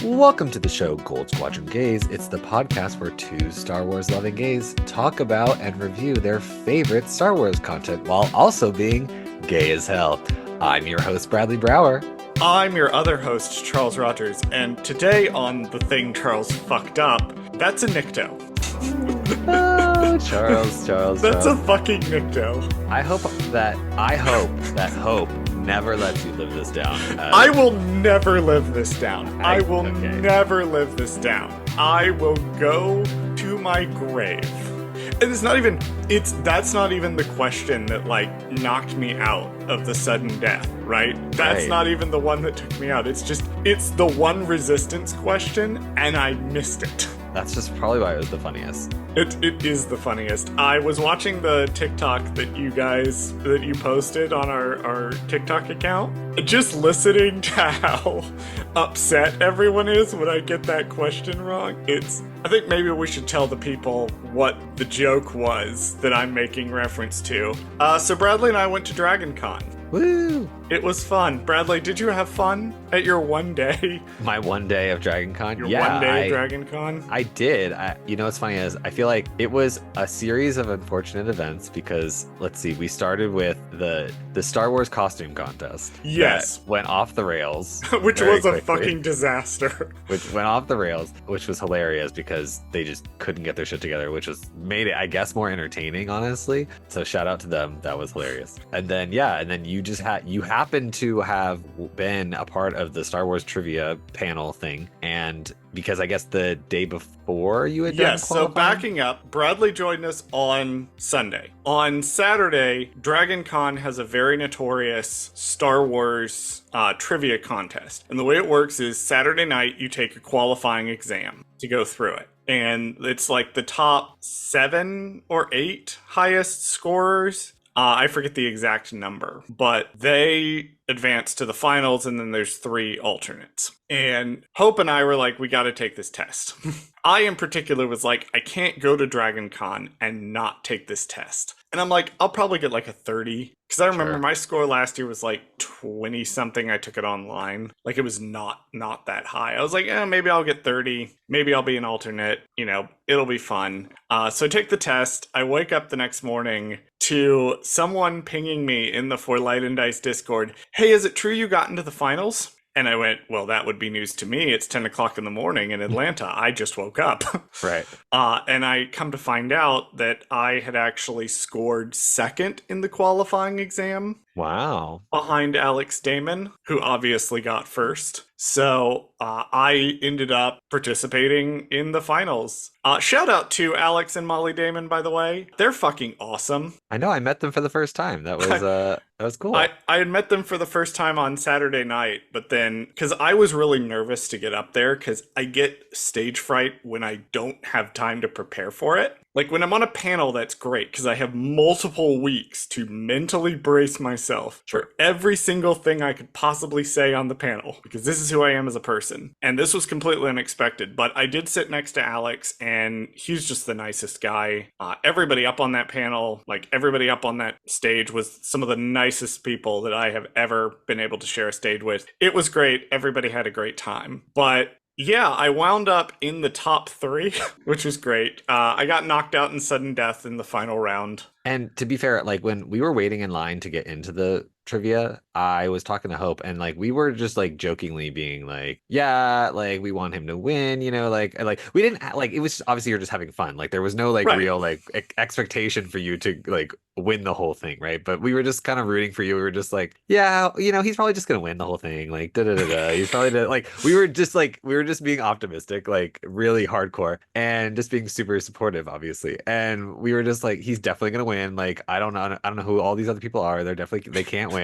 Welcome to the show Gold Squadron Gays. It's the podcast where two Star Wars loving gays talk about and review their favorite Star Wars content while also being gay as hell. I'm your host, Bradley Brower. I'm your other host, Charles Rogers, and today on The Thing Charles Fucked Up, that's a Nikto. Oh, Charles. That's a fucking Nikto. I hope that hope never lets you live this down. I will never live this down. I will okay. never live this down. I will go to my grave. And that's not even the question that knocked me out of the sudden death, right? That's Right. not even the one that took me out. It's the one resistance question, and I missed it. That's just probably why it was the funniest. It is the funniest. I was watching the TikTok that you posted on our TikTok account. Just listening to how upset everyone is when I get that question wrong. I think maybe we should tell the people what the joke was that I'm making reference to. So Bradley and I went to Dragon Con. Woo! It was fun. Bradley, did you have fun at your one day? My one day of Dragon Con? One day of Dragon Con? I did. You know what's funny is I feel like it was a series of unfortunate events because, let's see, we started with the Star Wars costume contest. Yes. That went off the rails. Which very was a quickly. fucking disaster. Which went off the rails, which was hilarious because they just couldn't get their shit together, which made it, I guess, more entertaining, honestly. So shout out to them. That was hilarious. And then you happened to have been a part of the Star Wars trivia panel thing, and because I guess the day before you had done Yes, so backing up, Bradley joined us on Sunday. On Saturday, Dragon Con has a very notorious Star Wars trivia contest. And the way it works is Saturday night, you take a qualifying exam to go through it. And it's like the top 7 or 8 highest scorers. I forget the exact number, but they advance to the finals, and then there's 3 alternates. And Hope and I were like, we got to take this test. I, in particular, was like, I can't go to Dragon Con and not take this test. And I'm like, I'll probably get like a 30. Because I remember my score last year was like 20-something. I took it online. Like, it was not that high. I was like, maybe I'll get 30. Maybe I'll be an alternate. You know, it'll be fun. So I take the test. I wake up the next morning to someone pinging me in the For Light and Dice Discord. Hey, is it true you got into the finals? And I went, well, that would be news to me. It's 10 o'clock in the morning in Atlanta. I just woke up. Right. And I come to find out that I had actually scored second in the qualifying exam. Wow. Behind Alex Damon, who obviously got first. So I ended up participating in the finals. Shout out to Alex and Molly Damon, by the way. They're fucking awesome. I know. I met them for the first time. That was cool. I had met them for the first time on Saturday night, but then, because I was really nervous to get up there, because I get stage fright when I don't have time to prepare for it. Like, when I'm on a panel, that's great, because I have multiple weeks to mentally brace myself for every single thing I could possibly say on the panel, because this is who I am as a person. And this was completely unexpected, but I did sit next to Alex, and he's just the nicest guy. Everybody up on that panel, everybody up on that stage was some of the nicest people that I have ever been able to share a stage with. It was great. Everybody had a great time. But yeah, I wound up in the top 3, which was great. I got knocked out in sudden death in the final round. And to be fair, when we were waiting in line to get into the trivia, I was talking to Hope, and we were just jokingly being yeah, we want him to win, you know, we didn't it was obviously you're just having fun. There was no real expectation for you to win the whole thing, right? But we were just kind of rooting for you. We were just yeah, you know, he's probably just gonna win the whole thing. He's probably we were just being optimistic, really hardcore, and just being super supportive, obviously. And we were just he's definitely gonna win. I don't know who all these other people are. They can't win.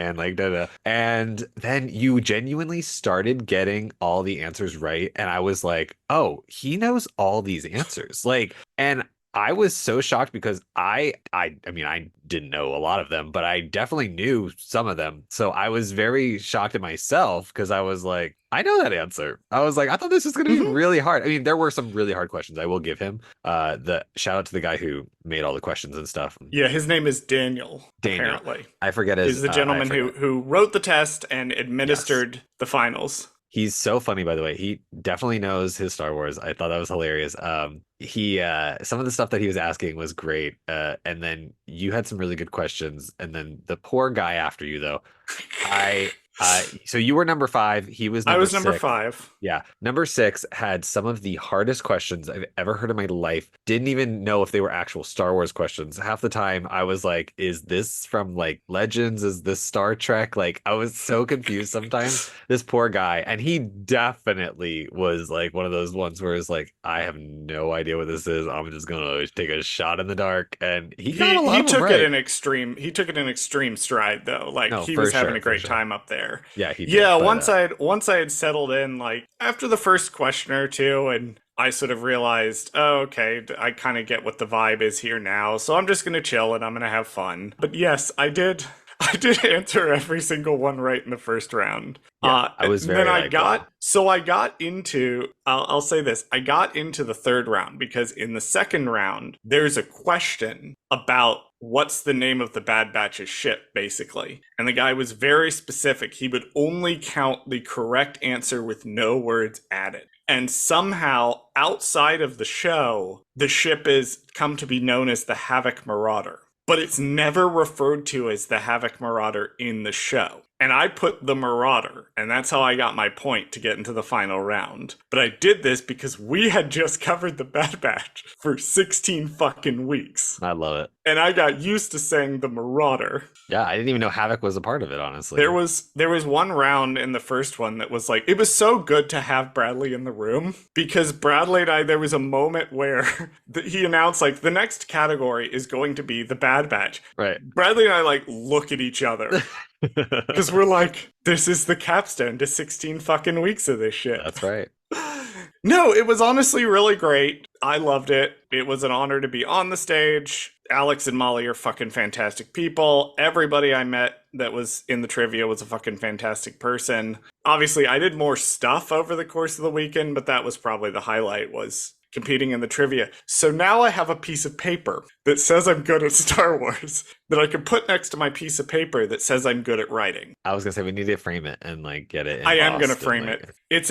And then you genuinely started getting all the answers right, and I was like, oh, he knows all these answers. And I was so shocked because I mean, I didn't know a lot of them, but I definitely knew some of them. So I was very shocked at myself because I was like, I know that answer. I was like, I thought this was going to be really hard. I mean, there were some really hard questions. I will give him the shout out to the guy who made all the questions and stuff. Yeah, his name is Daniel. Apparently. I forget his. He's the gentleman who wrote the test and administered the finals. He's so funny, by the way. He definitely knows his Star Wars. I thought that was hilarious. He some of the stuff that he was asking was great. And then you had some really good questions. And then the poor guy after you, though, I so you were number five, he was I number was number six. 5. Yeah, number six had some of the hardest questions I've ever heard in my life. Didn't even know if they were actual Star Wars questions. Half the time I was like, is this from like Legends? Is this Star Trek? Like I was so confused sometimes. This poor guy. And he definitely was like one of those ones where it's like, I have no idea what this is. I'm just gonna take a shot in the dark. And he got a lot He of them took it right. in extreme he took it in extreme stride though. Like No, he was for having sure, a for great sure. time up there. Yeah, he did. Yeah, But once I had settled in, like after the first question or two, and I sort of realized, oh, okay, I kind of get what the vibe is here now, so I'm just gonna chill and I'm gonna have fun. But yes, I did. I did answer every single one right in the first round. yeah, I was And then very like, wow. I got into, I'll say this, I got into the third round because in the second round, there's a question about what's the name of the Bad Batch's ship, basically. And the guy was very specific. He would only count the correct answer with no words added. And somehow, outside of the show, the ship is come to be known as the Havoc Marauder. But it's never referred to as the Havoc Marauder in the show. And I put the Marauder, and that's how I got my point to get into the final round. But I did this because we had just covered the Bad Batch for 16 fucking weeks. I love it. And I got used to saying the Marauder. Yeah, I didn't even know Havoc was a part of it, There honestly. was one round in the first one that was like, it was so good to have Bradley in the room because Bradley and I, there was a moment where he announced like the next category is going to be the Bad Batch. Right. Bradley and I like look at each other because we're like, this is the capstone to 16 fucking weeks of this shit. That's right. No, it was honestly really great. I loved it. It was an honor to be on the stage. Alex and Molly are fucking fantastic people. Everybody I met that was in the trivia was a fucking fantastic person. Obviously, I did more stuff over the course of the weekend, but that was probably the highlight was competing in the trivia. So now I have a piece of paper that says I'm good at Star Wars that I can put next to my piece of paper that says I'm good at writing. I was gonna say we need to frame it and like get it I am gonna embossed and frame like it. It's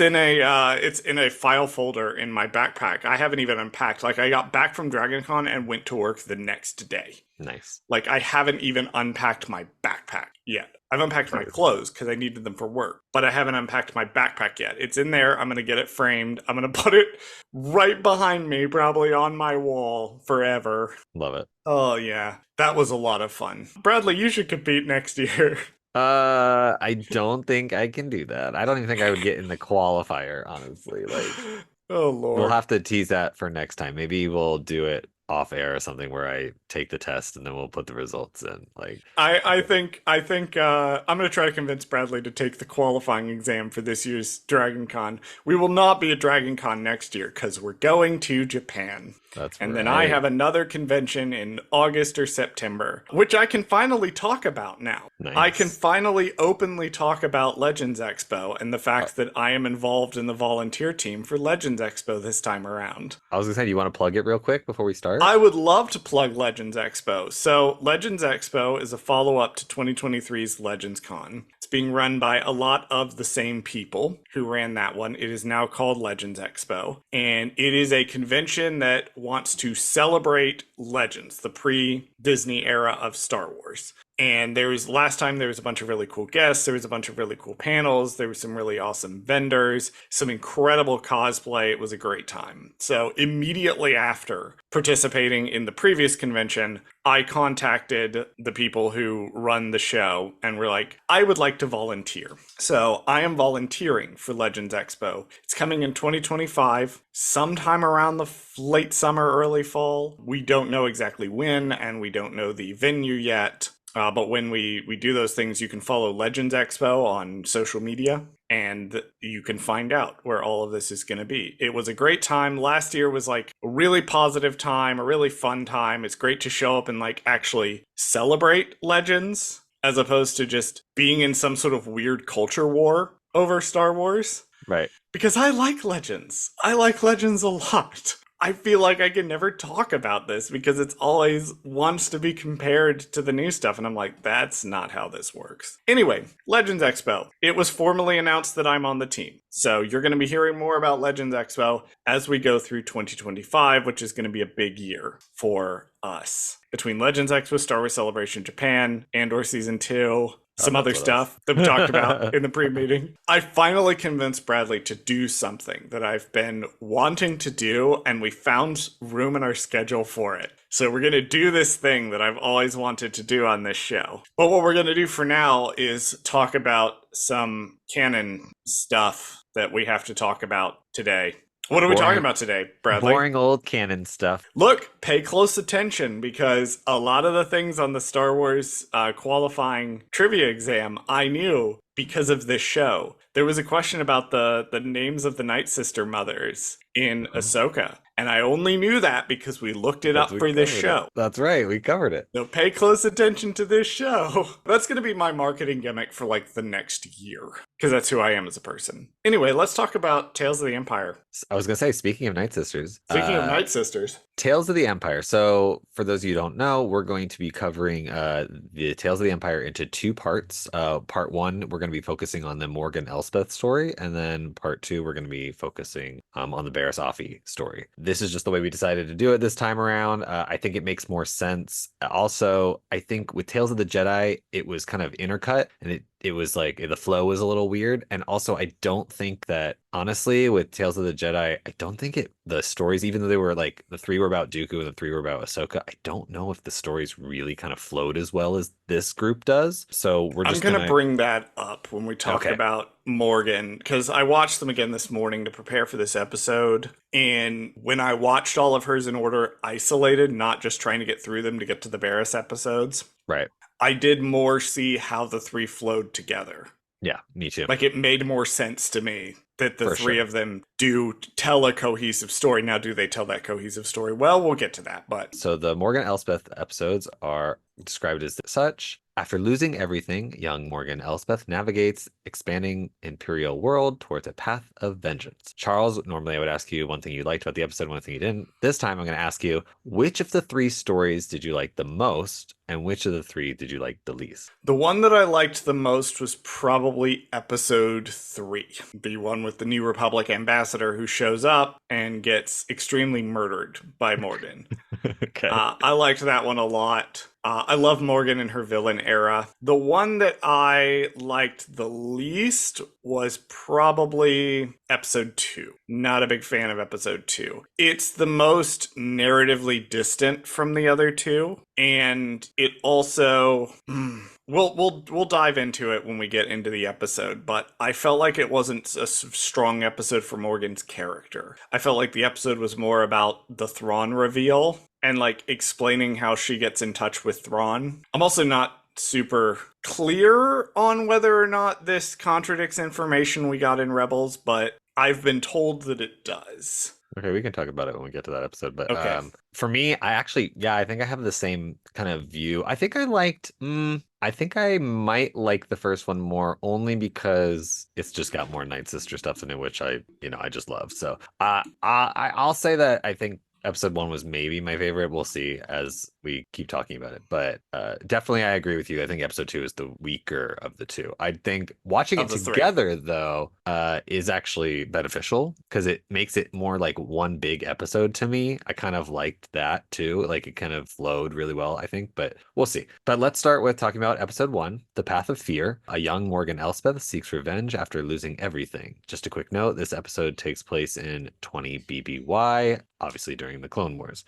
in a file folder in my backpack. I haven't even unpacked. Like I got back from DragonCon and went to work the next day. nice. Like I haven't even unpacked my backpack yet. I've unpacked my clothes because I needed them for work, but I haven't unpacked my backpack yet. It's in there. I'm gonna get it framed. I'm gonna put it right behind me, probably on my wall forever. Love it. Oh yeah, that was a lot of fun. Bradley, you should compete next year. I don't think I can do that. I don't even think I would get in the qualifier, honestly. Like Oh we'll lord. have to tease that for next time. Maybe we'll do it off air or something where I take the test and then we'll put the results in. Like I think I'm gonna try to convince Bradley to take the qualifying exam for this year's Dragon Con. We will not be at Dragon Con next year because we're going to Japan. that's And then I right. have another convention in August or September, which I can finally talk about now. I can Nice. finally openly talk about Legends Expo and the fact that I am involved in the volunteer team for Legends Expo this time around. I was gonna say, do you want to plug it real quick before we start? I would love to plug Legends Expo. So, Legends Expo is a follow up to 2023's Legends Con. It's being run by a lot of the same people who ran that one. It is now called Legends Expo, and it is a convention that wants to celebrate Legends, the pre Disney era of Star Wars. And last time there was a bunch of really cool guests, there was a bunch of really cool panels, there were some really awesome vendors, some incredible cosplay. It was a great time. So immediately after participating in the previous convention, I contacted the people who run the show and were like, I would like to volunteer. So I am volunteering for Legends Expo. It's coming in 2025, sometime around the late summer, early fall. We don't know exactly when, and we don't know the venue yet. But when we do those things, you can follow Legends Expo on social media and you can find out where all of this is going to be. It was a great time. Last year was like a really positive time, a really fun time. It's great to show up and like actually celebrate Legends as opposed to just being in some sort of weird culture war over Star Wars. Right. Because I like Legends. I like Legends a lot. I feel like I can never talk about this because it's always wants to be compared to the new stuff. And I'm like, that's not how this works. Anyway, Legends Expo. It was formally announced that I'm on the team. So you're going to be hearing more about Legends Expo as we go through 2025, which is going to be a big year for us. Between Legends Expo, Star Wars Celebration Japan, Andor Season 2, Oh, some that's other what else. stuff that we talked about in the pre-meeting. I finally convinced Bradley to do something that I've been wanting to do, and we found room in our schedule for it. So we're going to do this thing that I've always wanted to do on this show. But what we're going to do for now is talk about some canon stuff that we have to talk about today. What are we talking Boring, about today, Bradley? boring old canon stuff. Look, pay close attention because a lot of the things on the Star Wars qualifying trivia exam I knew because of this show. There was a question about the names of the Night Sister mothers in Ahsoka, and I only knew that because we looked it Because up we for this covered it. show. That's right, we covered it. So pay close attention to this show. That's going to be my marketing gimmick for like the next year because that's who I am as a person. Anyway, let's talk about Tales of the Empire. I was gonna say, speaking of Night Sisters, Speaking of Night Sisters, Tales of the Empire. So, for those of you who don't know, we're going to be covering the Tales of the Empire into two parts. Part one, we're going to be focusing on the Morgan Elspeth story, and then part two, we're going to be focusing on the Barriss Offee story. This is just the way we decided to do it this time around. I think it makes more sense. Also, I think with Tales of the Jedi, it was kind of intercut, and it was like the flow was a little weird. And also, I don't think that honestly, with Tales of the Jedi, I don't think the stories, even though they were like the three were about Dooku and the three were about Ahsoka, I don't know if the stories really kind of flowed as well as this group does. So we're I'm just going to gonna bring that up when we talk okay. about Morgan because I watched them again this morning to prepare for this episode. And when I watched all of hers in order, isolated, not just trying to get through them to get to the Barriss episodes, Right. I did more see how the three flowed together. Yeah, me too. Like it made more sense to me that the For three sure. of them do tell a cohesive story. Now, do they tell that cohesive story? Well, we'll get to that, but So the Morgan Elspeth episodes are described as such. After losing everything, young Morgan Elsbeth navigates expanding Imperial world towards a path of vengeance. Charles, normally I would ask you one thing you liked about the episode, one thing you didn't. This time I'm going to ask you, which of the three stories did you like the most, and which of the three did you like the least? the one that I liked the most was probably episode 3, the one with the New Republic ambassador who shows up and gets extremely murdered by Morgan. Okay. I liked that one a lot. I love Morgan in her villain era. The one that I liked the least was probably episode 2. Not a big fan of episode 2. It's the most narratively distant from the other two, and it also we'll dive into it when we get into the episode, but I felt like it wasn't a strong episode for Morgan's character. I felt like the episode was more about the Thrawn reveal and like explaining how she gets in touch with Thrawn. I'm also not super clear on whether or not this contradicts information we got in Rebels, but I've been told that it does. Okay, we can talk about it when we get to that episode. But Okay. for me, I actually, yeah, I think I have the same kind of view. I think I liked, I think I might like the first one more only because it's just got more Night Sister stuff in it, which I just love. So I'll say that I think episode 1 was maybe my favorite. We'll see as we keep talking about it. But definitely I agree with you. I think episode 2 is the weaker of the two. I think watching it Of the 3. together though is actually beneficial because it makes it more like one big episode to me. I kind of liked that too. Like it kind of flowed really well, I think, but we'll see. But let's start with talking about episode 1, The Path of Fear. A young Morgan Elspeth seeks revenge after losing everything. Just a quick note, this episode takes place in 20 BBY, obviously during the Clone Wars.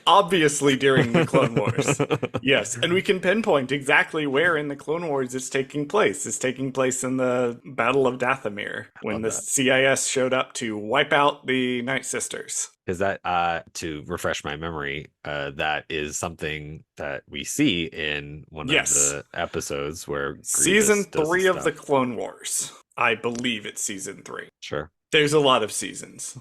Obviously during the Clone Wars. Yes, and we can pinpoint exactly where in the Clone Wars it's taking place. It's taking place in the Battle of Dathomir when the CIS showed up to wipe out the Night Sisters. Because that, to refresh my memory, that is something that we see in one of the episodes where Season 3 of the stuff. Clone Wars. I believe it's season 3. Sure. There's a lot of seasons.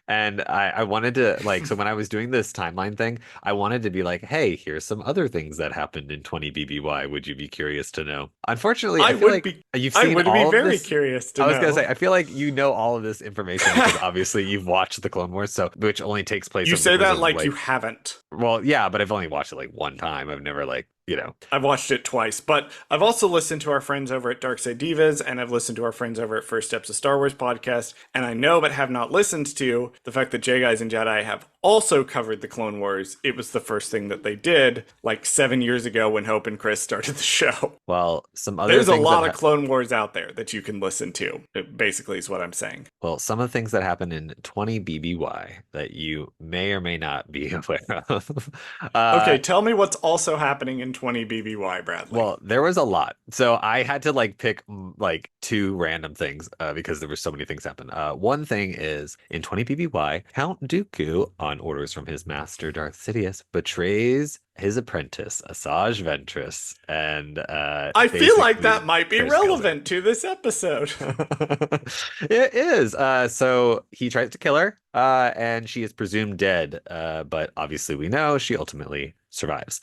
And I wanted to like, so when I was doing this timeline thing, I wanted to be like, hey, here's some other things that happened in 20 BBY. Would you be curious to know? Unfortunately, I I feel would like be you've I seen would be all of very this. curious to I was gonna know. say, I feel like you know all of this information because obviously you've watched the Clone Wars, so which only takes place You over the say course that of like you like, haven't. well, yeah, but I've only watched it like one time. I've never like, I've watched it twice, but I've also listened to our friends over at Darkside Divas, and I've listened to our friends over at First Steps of Star Wars podcast, and I know but have not listened to the fact that J Guys and Jedi have also covered the Clone Wars. It was the first thing that they did like 7 years ago when Hope and Chris started the show. well, some other There's a things that lot of Clone Wars out there that you can listen to. It basically is what I'm saying. well, some of the things that happen in 20 BBY that you may or may not be aware of. Okay, tell me what's also happening in 20 BBY, Bradley. Well, there was a lot. So I had to like pick like two random things because there were so many things happen. One thing is in 20 BBY, Count Dooku, on orders from his master Darth Sidious, betrays his apprentice Asajj Ventress and I feel like basically that might be tries to kill her. relevant to this episode. It is. So he tries to kill her, and she is presumed dead. But obviously, we know she ultimately survives.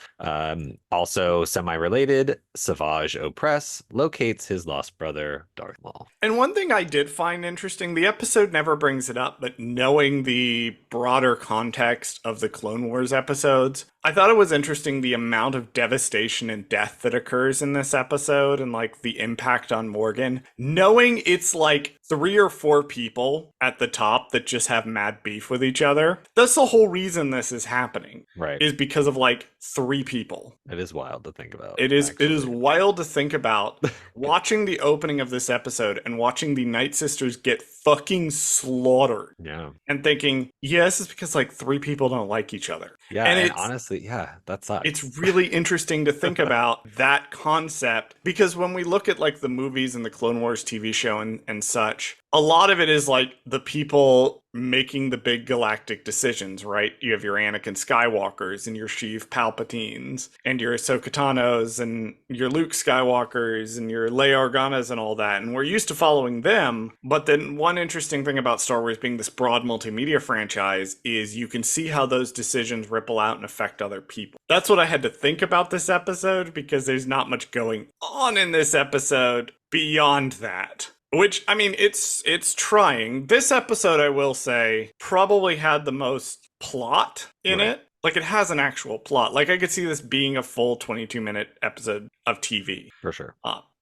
Also, semi-related, Savage Opress locates his lost brother, Darth Maul. And one thing I did find interesting, the episode never brings it up, but knowing the broader context of the Clone Wars episodes, I thought it was interesting the amount of devastation and death that occurs in this episode and like the impact on Morgan. Knowing it's like 3 or 4 people at the top that just have mad beef with each other. That's the whole reason this is happening. Right. Is because of like 3 people. It is wild to think about, It is actually. wild to think about watching the opening of this episode and watching the Night Sisters get fucking slaughtered Yeah. and thinking, yeah, this is because like 3 people don't like each other. Yeah, And and it's honestly, yeah, that sucks. it's really interesting to think about that concept because when we look at like the movies and the Clone Wars TV show and such, a lot of it is like the people making the big galactic decisions, right? You have your Anakin Skywalkers and your Sheev Palpatines and your Ahsoka Tano's and your Luke Skywalkers and your Leia Organas and all that. And we're used to following them. But then one interesting thing about Star Wars being this broad multimedia franchise is you can see how those decisions ripple out and affect other people. That's what I had to think about this episode because there's not much going on in this episode beyond that. Which, I mean, it's trying. This episode, I will say, probably had the most plot in Right. it. Like, it has an actual plot. Like, I could see this being a full 22-minute episode of TV. For sure.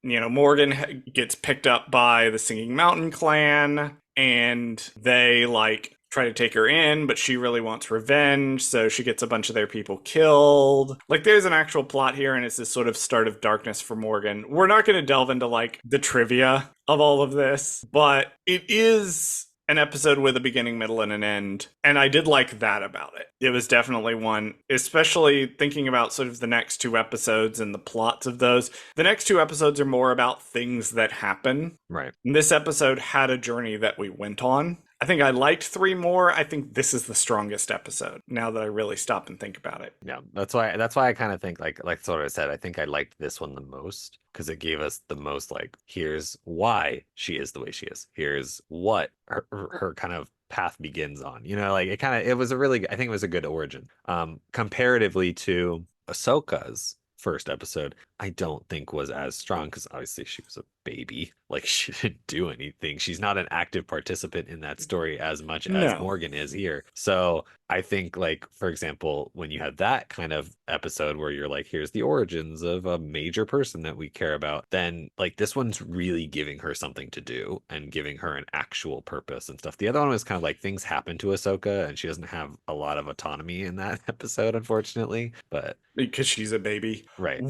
Morgan gets picked up by the Singing Mountain clan, and they, like, try to take her in, but she really wants revenge, so she gets a bunch of their people killed. Like, there's an actual plot here, and it's this sort of start of darkness for Morgan. We're not going to delve into, like, the trivia of all of this, but it is an episode with a beginning, middle, and an end, and I did like that about it. It was definitely one, especially thinking about sort of the next 2 episodes and the plots of those. The next 2 episodes are more about things that happen. Right. And this episode had a journey that we went on. I think I liked 3 more. I think this is the strongest episode now that I really stop and think about it. Yeah, that's why I kind of think like sort of said, I think I liked this one the most because it gave us the most like here's why she is the way she is. Here's what her kind of path begins on. Like it was a really I think it was a good origin. Comparatively to Ahsoka's first episode, I don't think was as strong because obviously she was a baby. Like she didn't do anything. She's not an active participant in that story as much as No. Morgan is here. So I think like, for example, when you have that kind of episode where you're like, here's the origins of a major person that we care about, then like this one's really giving her something to do and giving her an actual purpose and stuff. The other one was kind of like things happen to Ahsoka and she doesn't have a lot of autonomy in that episode, unfortunately. But Because she's a baby. right.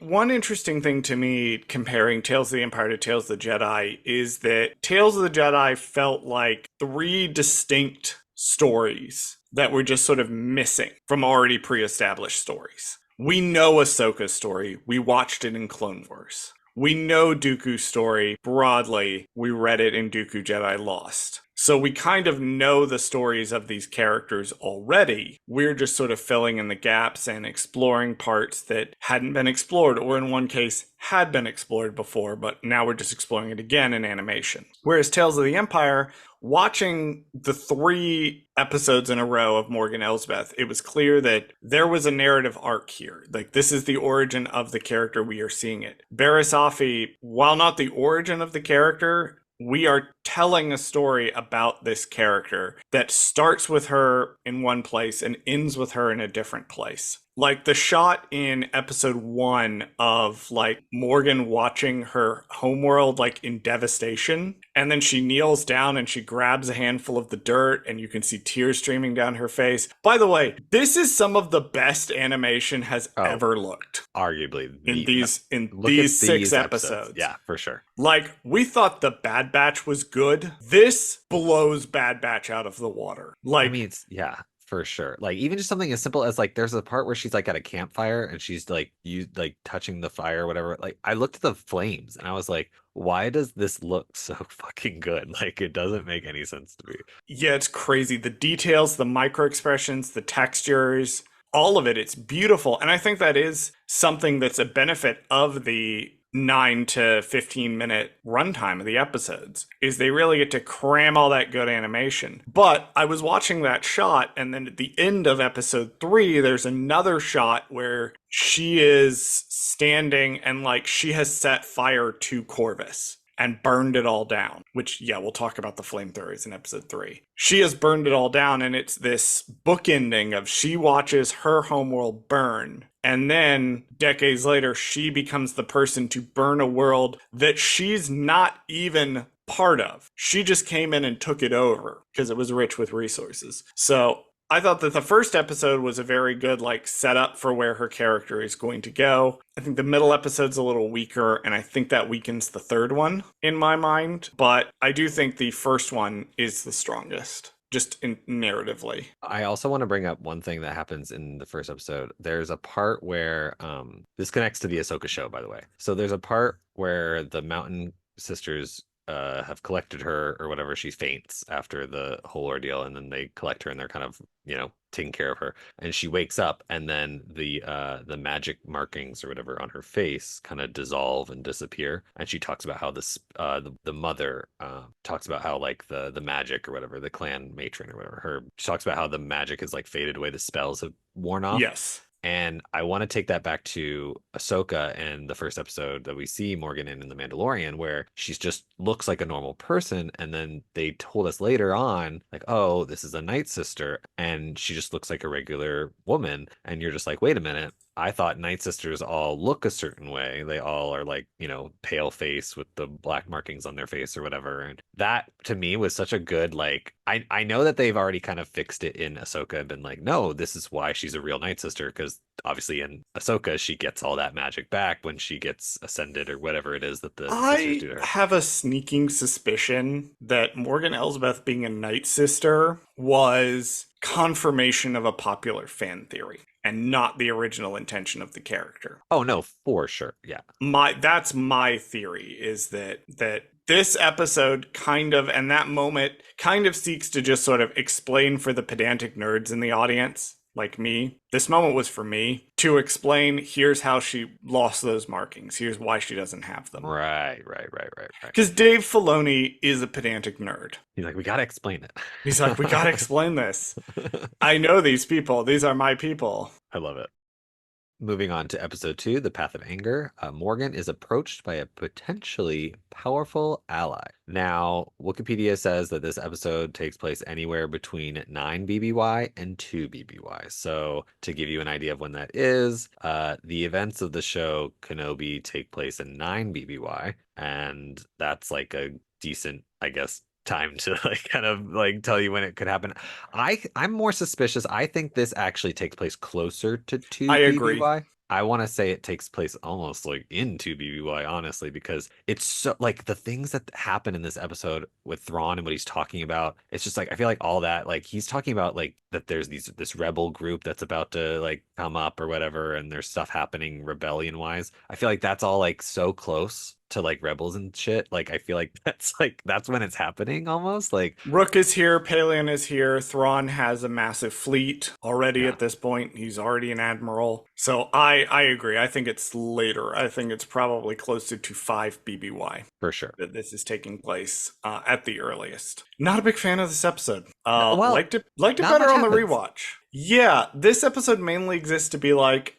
One interesting thing to me comparing Tales of the Empire to Tales of the Jedi is that Tales of the Jedi felt like 3 distinct stories that were just sort of missing from already pre-established stories. We know Ahsoka's story. We watched it in Clone Wars. We know Dooku's story broadly. We read it in Dooku Jedi Lost. So we kind of know the stories of these characters already. We're just sort of filling in the gaps and exploring parts that hadn't been explored, or in one case, had been explored before, but now we're just exploring it again in animation. Whereas Tales of the Empire, watching the 3 episodes in a row of Morgan Elsbeth, it was clear that there was a narrative arc here. Like, this is the origin of the character we are seeing it. Barisafi, while not the origin of the character, we are telling a story about this character that starts with her in one place and ends with her in a different place. Like the shot in episode 1 of like Morgan watching her homeworld like in devastation, and then she kneels down and she grabs a handful of the dirt and you can see tears streaming down her face. By the way, this is some of the best animation has Oh, ever looked arguably in the look at these six these episodes. episodes. Yeah, for sure. Like, we thought the Bad Batch was good. This blows Bad Batch out of the water. I mean, Like, it's yeah, for sure. Like even just something as simple as like there's a part where she's like at a campfire and she's like you like touching the fire or whatever. Like I looked at the flames and I was like, why does this look so fucking good? Like it doesn't make any sense to me. yeah, it's crazy. The details, the micro expressions, the textures, all of it, it's beautiful. And I think that is something that's a benefit of the 9 to 15 minute runtime of the episodes, is they really get to cram all that good animation. But I was watching that shot, and then at the end of episode 3 there's another shot where she is standing and like she has set fire to Corvus and burned it all down, which, yeah, we'll talk about the flamethrowers in episode 3. She has burned it all down, and it's this bookending of she watches her homeworld burn, and then decades later, she becomes the person to burn a world that she's not even part of. She just came in and took it over because it was rich with resources. So I thought that the first episode was a very good like setup for where her character is going to go. I think the middle episode's a little weaker, and I think that weakens the third one in my mind. But I do think the first one is the strongest, just narratively. I also want to bring up one thing that happens in the first episode. There's a part where this connects to the Ahsoka show, by the way. So there's a part where the Mountain Sisters have collected her or whatever. She faints after the whole ordeal, and then they collect her and they're kind of, taking care of her. And she wakes up, and then the magic markings or whatever on her face kind of dissolve and disappear. And she talks about how the mother talks about how like the magic or whatever, the clan matron or whatever, she talks about how the magic is like faded away, the spells have worn off. Yes. And I want to take that back to Ahsoka and the first episode that we see Morgan in The Mandalorian, where she's just looks like a normal person. And then they told us later on, like, oh, this is a Night Sister. And she just looks like a regular woman. And you're just like, wait a minute. I thought Night Sisters all look a certain way. They all are like, pale face with the black markings on their face or whatever. And that to me was such a good, like, I know that they've already kind of fixed it in Ahsoka and been like, no, this is why she's a real Night Sister. Because obviously in Ahsoka, she gets all that magic back when she gets ascended or whatever it is that the sisters I do to her. have a sneaking suspicion that Morgan Elsbeth being a Night Sister was confirmation of a popular fan theory and not the original intention of the character. Oh, no, for sure. Yeah. That's my theory, is that this episode kind of, and that moment kind of seeks to just sort of explain for the pedantic nerds in the audience, like me. This moment was for me to explain, here's how she lost those markings. Here's why she doesn't have them. Right. Because Dave Filoni is a pedantic nerd. He's like, we got to explain it. He's like, we got to explain this. I know these people. These are my people. I love it. Moving on to episode 2, The Path of Anger, Morgan is approached by a potentially powerful ally. Now, Wikipedia says that this episode takes place anywhere between 9 BBY and 2 BBY. So, to give you an idea of when that is, the events of the show Kenobi take place in 9 BBY, and that's like a decent, I guess, time to like kind of like tell you when it could happen. I'm more suspicious. I think this actually takes place closer to 2 I BBY. agree. I want to say it takes place almost like in 2 BBY, honestly, because it's so like the things that happen in this episode with Thrawn and what he's talking about. It's just like I feel like all that, like he's talking about like that there's this rebel group that's about to like come up or whatever, and there's stuff happening rebellion wise. I feel like that's all like so close to like rebels and shit. Like I feel like that's when it's happening almost. Like Rook is here, Paleon is here, Thrawn has a massive fleet already yeah, at this point. He's already an admiral. So I agree. I think it's later. I think it's probably closer to 5 BBY for sure. that this is taking place at the earliest. Not a big fan of this episode. Well, Liked it not better much on the happens. rewatch. Yeah, this episode mainly exists to be like,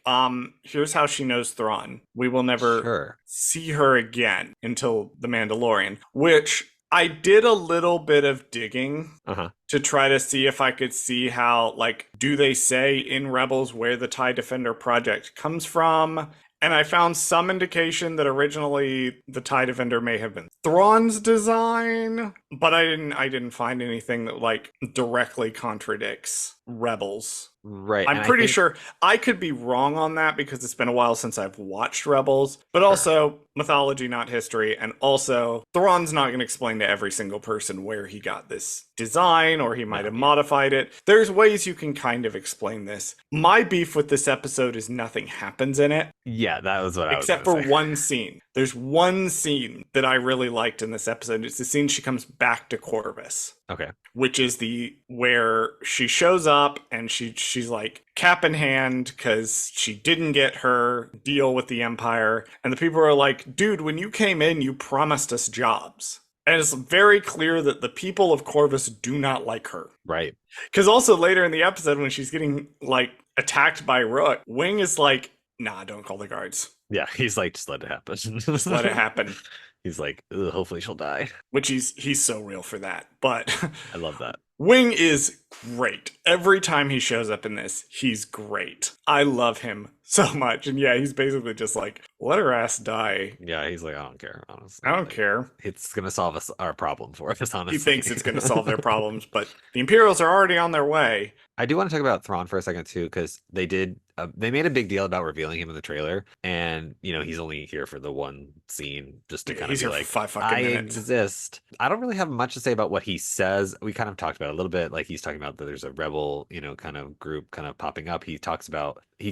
here's how she knows Thrawn. We will never Sure. see her again until The Mandalorian, which I did a little bit of digging Uh-huh. to try to see if I could see how, like, do they say in Rebels where the TIE Defender project comes from? And I found some indication that originally the TIE Defender may have been Thrawn's design, but I didn't find anything that like directly contradicts Rebels. Right. I'm And I pretty think sure I could be wrong on that because it's been a while since I've watched Rebels, but sure. also mythology, not history. And also, Thrawn's not going to explain to every single person where he got this design or he might No, have yeah. modified it. There's ways you can kind of explain this. My beef with this episode is nothing happens in it Yeah, that was what I was except gonna for say. one scene. There's one scene that I really liked in this episode. It's the scene she comes back to Corvus, Okay. which is the where she shows up and she's like cap in hand because she didn't get her deal with the Empire, and the people are like, dude, when you came in you promised us jobs. And it's very clear that the people of Corvus do not like her. Right. Because also later in the episode when she's getting like attacked by Rook, Wing is like, nah, don't call the guards, Yeah, he's like, just let it happen. just let it happen. He's like, "Ugh, hopefully she'll die." Which he's so real for that. But I love that. Wing is great. Every time he shows up in this, he's great. I love him so much. And yeah, he's basically just like, let her ass die. Yeah, he's like, I don't care, honestly. I don't Like, care. it's gonna solve us our problem for us, He honestly. thinks it's going to solve their problems, but the Imperials are already on their way. I do want to talk about Thrawn for a second too, because they made a big deal about revealing him in the trailer, and he's only here for the one scene just to Yeah, kind of he's be here for like, 5 fucking I minutes. exist. I don't really have much to say about what he says. We kind of talked about it a little bit, like he's talking about that there's a rebel, kind of group kind of popping up. He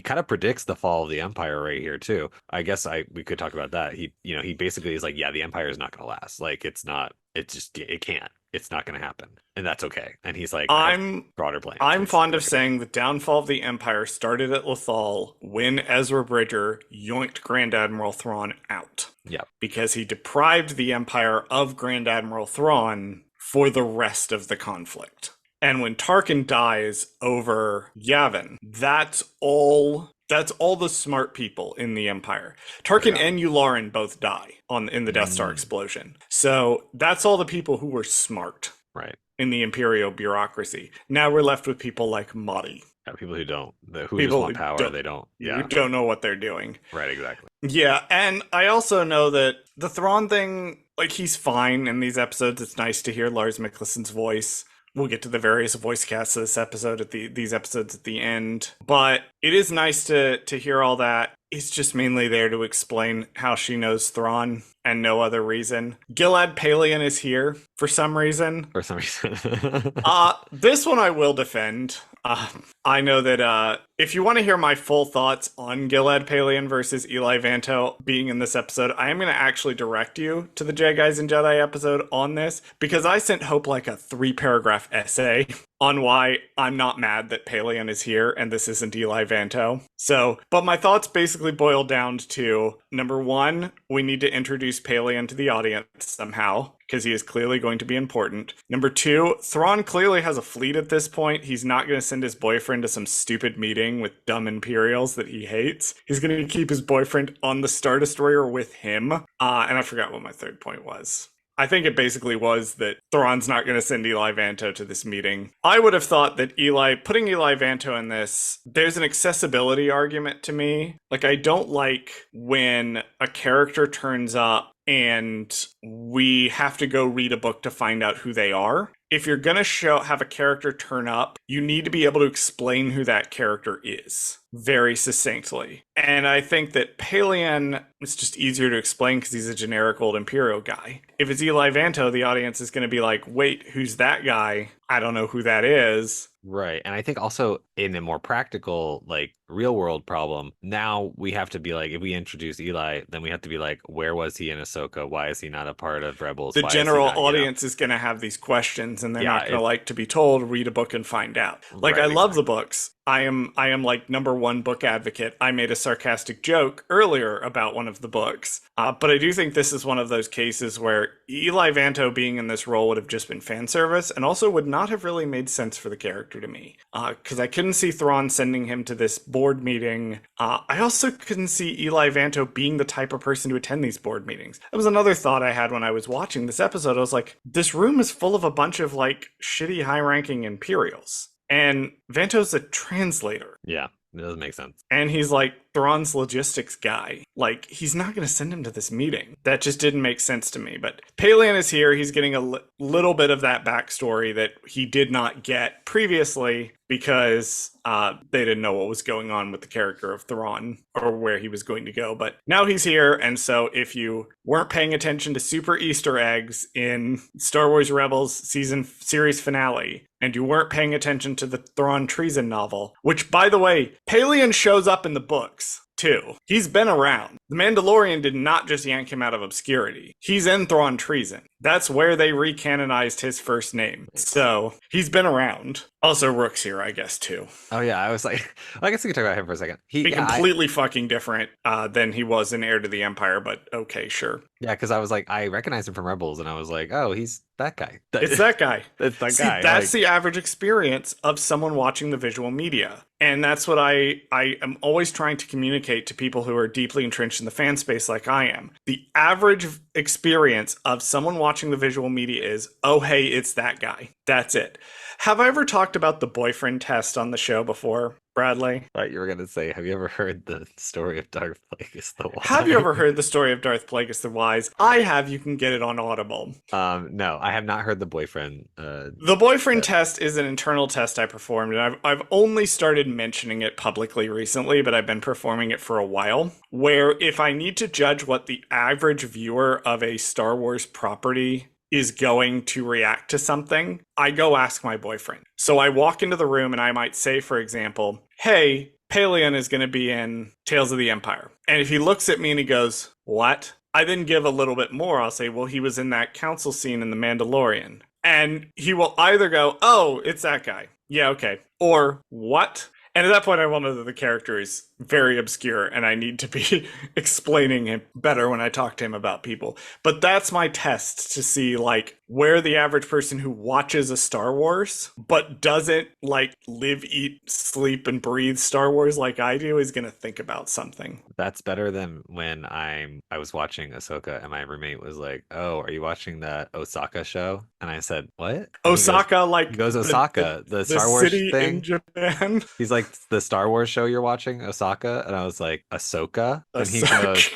kind of predicts the fall of the Empire right here too. I guess we could talk about that. He basically is like, yeah, the Empire is not going to last. Like it's not. It's just it can't. It's not going to happen, and that's okay. And he's like, I have I'm broader plans. I'm Which is fond of okay. saying the downfall of the Empire started at Lothal when Ezra Bridger yoinked Grand Admiral Thrawn out Yeah, because he deprived the Empire of Grand Admiral Thrawn for the rest of the conflict. And when Tarkin dies over Yavin, that's all the smart people in the Empire. for Tarkin sure. and Yularen both die in the Death Star Mm, explosion. So that's all the people who were smart right. in the Imperial bureaucracy. Now we're left with people like Madi. Yeah, people who just People want power. They don't. who Yeah, don't know what they're doing. right. Exactly. Yeah, and I also know that the Thrawn thing, like, he's fine in these episodes. It's nice to hear Lars Mikleson's voice. We'll get to the various voice casts of this episode these episodes at the end. But it is nice to hear all that. It's just mainly there to explain how she knows Thrawn and no other reason. Gilad Paleon is here for some reason. For some reason. This one I will defend. I know that if you want to hear my full thoughts on Gilad Paleon versus Eli Vanto being in this episode, I am going to actually direct you to the Guys and Jedi episode on this because I sent Hope like a 3-paragraph essay on why I'm not mad that Paleon is here and this isn't Eli Vanto. So, but my thoughts basically boil down to number one, we need to introduce Paleon to the audience somehow because he is clearly going to be important. Number two, Thrawn clearly has a fleet at this point. He's not going to send his boyfriend to some stupid meeting with dumb Imperials that he hates. He's going to keep his boyfriend on the Star Destroyer with him. And I forgot what my third point was. I think it basically was that Thrawn's not going to send Eli Vanto to this meeting. I would have thought that putting Eli Vanto in this, there's an accessibility argument to me. Like, I don't like when a character turns up and we have to go read a book to find out who they are. if you're gonna have a character turn up, you need to be able to explain who that character is very succinctly. And I think that Palian is just easier to explain because he's a generic old Imperial guy. If it's Eli Vanto, the audience is going to be like, wait, who's that guy? I don't know who that is. Right. And I think also in a more practical, like real world problem, now we have to be like, if we introduce Eli, then we have to be like, where was he in Ahsoka? Why is he not a part of Rebels? The Why is he general not, audience is going to have these questions and they're Yeah, not going to like to be told, read a book and find out. Like, I right, love the exactly. books. I am like number one book advocate. I made a sarcastic joke earlier about one of the books, but I do think this is one of those cases where Eli Vanto being in this role would have just been fan service, and also would not have really made sense for the character to me. Because I couldn't see Thrawn sending him to this board meeting. I also couldn't see Eli Vanto being the type of person to attend these board meetings. That was another thought I had when I was watching this episode. I was like, this room is full of a bunch of like shitty high-ranking Imperials. And Vanto's a translator. Yeah, it doesn't make sense. And he's like Thrawn's logistics guy. Like, he's not going to send him to this meeting. That just didn't make sense to me. But Palian is here. He's getting a little bit of that backstory that he did not get previously because they didn't know what was going on with the character of Thrawn or where he was going to go. But now he's here. And so if you weren't paying attention to super Easter eggs in Star Wars Rebels series finale, and you weren't paying attention to the Thrawn treason novel, which, by the way, Palian shows up in the books too. He's been around. The Mandalorian did not just yank him out of obscurity. He's in Thrawn treason. That's where they recanonized his first name. So he's been around. Also, Rook's here, I guess, too. Oh yeah, I was like, I guess we can talk about him for a second. Be completely fucking different than he was in Heir to the Empire, but okay, sure. Yeah, because I was like, I recognized him from Rebels, and I was like, oh, he's that guy. It's that guy. It's that See, guy. that's the average experience of someone watching the visual media. And that's what I am always trying to communicate to people who are deeply entrenched in the fan space like I am. The average experience of someone watching the visual media is, oh, hey, it's that guy. That's it. Have I ever talked about the boyfriend test on the show before, Bradley? I thought you were gonna say, have you ever heard the story of Darth Plagueis the Wise? Have you ever heard the story of Darth Plagueis the Wise? I have. You can get it on Audible. No, I have not heard the boyfriend. The boyfriend test is an internal test I performed, and I've only started mentioning it publicly recently, but I've been performing it for a while. Where if I need to judge what the average viewer of a Star Wars property is going to react to something, I go ask my boyfriend. So I walk into the room and I might say, for example, hey, Palian is going to be in Tales of the Empire. And if he looks at me and he goes, what? I then give a little bit more. I'll say, well, he was in that council scene in The Mandalorian. And he will either go, oh, it's that guy. Yeah, okay. Or, what? And at that point, I will know that the character is very obscure and I need to be explaining him better when I talk to him about people. But that's my test to see, like, where the average person who watches a Star Wars but doesn't, like, live, eat, sleep, and breathe Star Wars like I do is going to think about something. That's better than when I was watching Ahsoka and my roommate was like, "Oh, are you watching that Osaka show?" And I said, "What?" And Osaka, like, he goes Osaka, the Star Wars city thing in Japan. He's like, the Star Wars show you're watching, Osaka, and I was like, Ahsoka, and Ahsoka.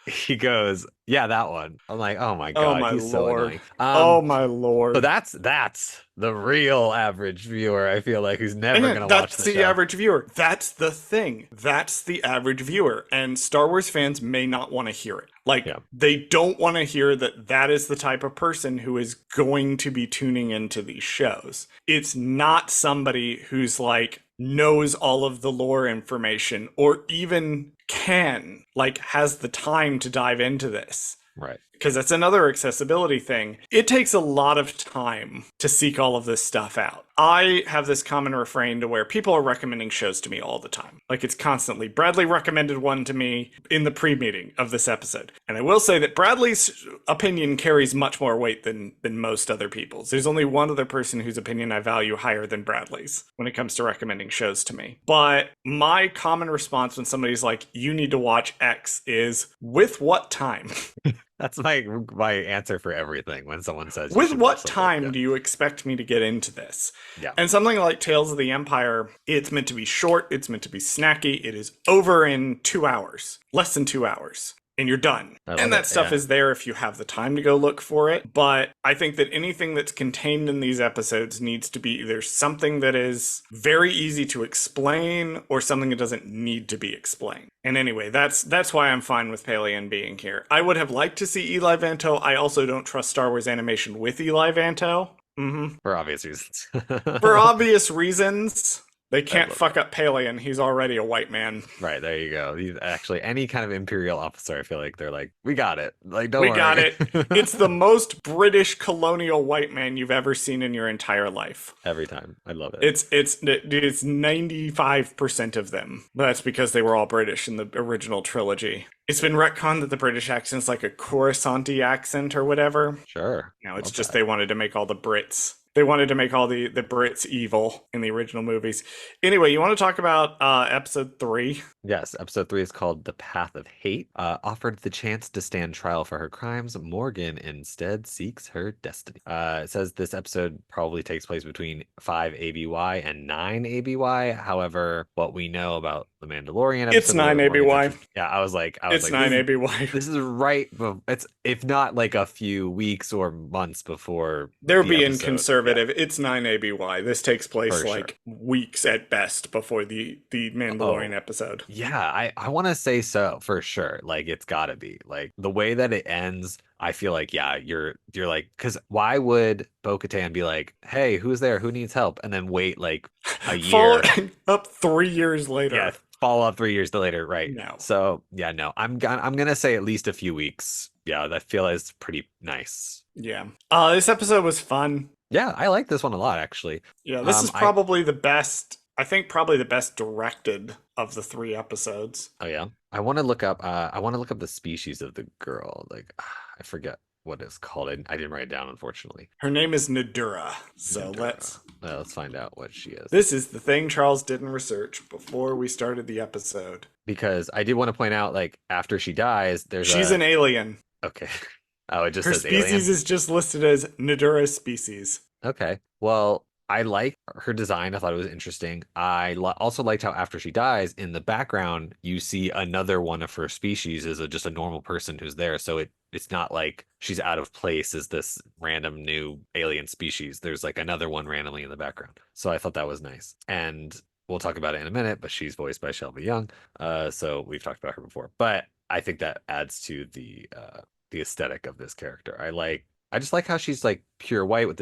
he goes, yeah, that one. I'm like, oh my Oh god, my he's so lord. annoying. Oh my lord. So that's the real average viewer. I feel like who's never Again, gonna watch that's the the show. average viewer. That's the thing. That's the average viewer. And Star Wars fans may not want to hear it. Like, Yeah. they don't want to hear that that is the type of person who is going to be tuning into these shows. It's not somebody who's like, knows all of the lore information or even has the time to dive into this. Right. Because that's another accessibility thing. It takes a lot of time to seek all of this stuff out. I have this common refrain to where people are recommending shows to me all the time. Like, it's constantly, Bradley recommended one to me in the pre-meeting of this episode. And I will say that Bradley's opinion carries much more weight than most other people's. There's only one other person whose opinion I value higher than Bradley's when it comes to recommending shows to me. But my common response when somebody's like, you need to watch X is, with what time? That's my answer for everything when someone says, with what time do you expect me to get into this? Yeah. And something like Tales of the Empire, it's meant to be short, it's meant to be snacky, it is over in 2 hours. Less than 2 hours. and you're done. I And love that it. stuff Yeah. is there if you have the time to go look for it. But I think that anything that's contained in these episodes needs to be either something that is very easy to explain or something that doesn't need to be explained. And anyway, that's why I'm fine with Pelion being here. I would have liked to see Eli Vanto. I also don't trust Star Wars animation with Eli Vanto. For obvious reasons. For obvious reasons. They I can't love it. fuck up Pelion. He's already a white man. Right, there you go. Actually, any kind of Imperial officer, I feel like they're like, we got it. Like, don't We got worry. it. It's the most British colonial white man you've ever seen in your entire life. Every time. I love it. It's 95% of them. But that's because they were all British in the original trilogy. It's been retconned that the British accent's like a Coruscanti accent or whatever. Sure. No, it's Love just that. they wanted to make all the Brits. They wanted to make all the Brits evil in the original movies. Anyway, you want to talk about episode 3? Yes, episode 3 is called The Path of Hate. Offered the chance to stand trial for her crimes, Morgan instead seeks her destiny. It says this episode probably takes place between 5 ABY and 9 ABY. However, what we know about the Mandalorian It's episode, a little 9 bit more ABY. contention. Yeah, I was It's like, 9 ABY. this is right. It's if not like a few weeks or months before They're the being episode. Yeah, conservative. It's 9 ABY. This takes place for sure. like weeks at best before the Mandalorian Oh, episode. yeah, I want to say so for sure. Like it's gotta be like the way that it ends. I feel like yeah, you're like because why would Bo-Katan be like, hey, who's there? Who needs help? And then wait like a Follow year. up 3 years Yeah, later. follow up 3 years later, right? No. So yeah, no, I'm gonna say at least a few weeks. Yeah, that feel is pretty nice. Yeah. This episode was fun. Yeah, I like this one a lot actually. Yeah, this is I probably the best. I think probably the best directed of the 3 episodes. Oh yeah. I want to look up the species of the girl. Like I forget what it's called. I didn't write it down unfortunately. Her name is Nadura. So Pandora. Let's find out what she is. this is the thing Charles didn't research before we started the episode. Because I did want to point out like after she dies, there's She's an alien. okay. Oh, it just Her says species alien. is just listed as Nadura species. Okay. Well, I like her design. I thought it was interesting. Also liked how after she dies, in the background, you see another one of her species is just a normal person who's there. So it's not like she's out of place as this random new alien species. There's like another one randomly in the background. So I thought that was nice. And we'll talk about it in a minute, but she's voiced by Shelby Young. So we've talked about her before. But I think that adds to the aesthetic of this character. I just like how she's like pure white with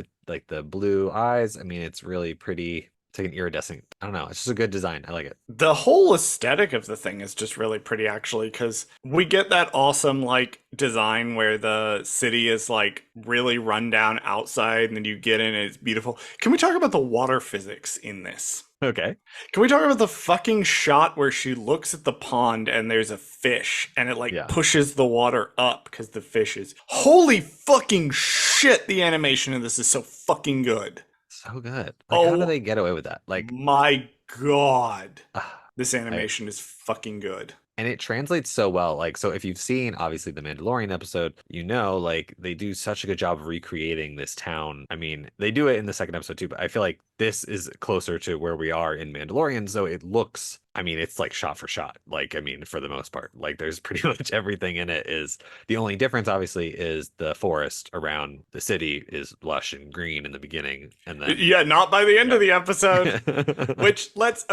the blue eyes. I mean, it's really pretty. It's like an iridescent. I don't know. It's just a good design. I like it. The whole aesthetic of the thing is just really pretty, actually, because we get that awesome, like, design where the city is, like, really run down outside, and then you get in and it's beautiful. Can we talk about the water physics in this? Okay. Can we talk about the fucking shot where she looks at the pond and there's a fish and it like Yeah. pushes the water up because the fish is. Holy fucking shit, the animation of this is so fucking good. So good. Like, how do Oh they get away with that? Like, my god. ah, This animation is fucking good. and it translates so well. Like, so if you've seen obviously the Mandalorian episode, you know, like they do such a good job of recreating this town. I mean, they do it in the second episode too, but I feel like this is closer to where we are in Mandalorian. So it looks, I mean, it's like shot for shot. Like, I mean, for the most part, like there's pretty much everything in it is the only difference, obviously, is the forest around the city is lush and green in the beginning. And then, Yeah, not by the end of the yeah. episode. Which let's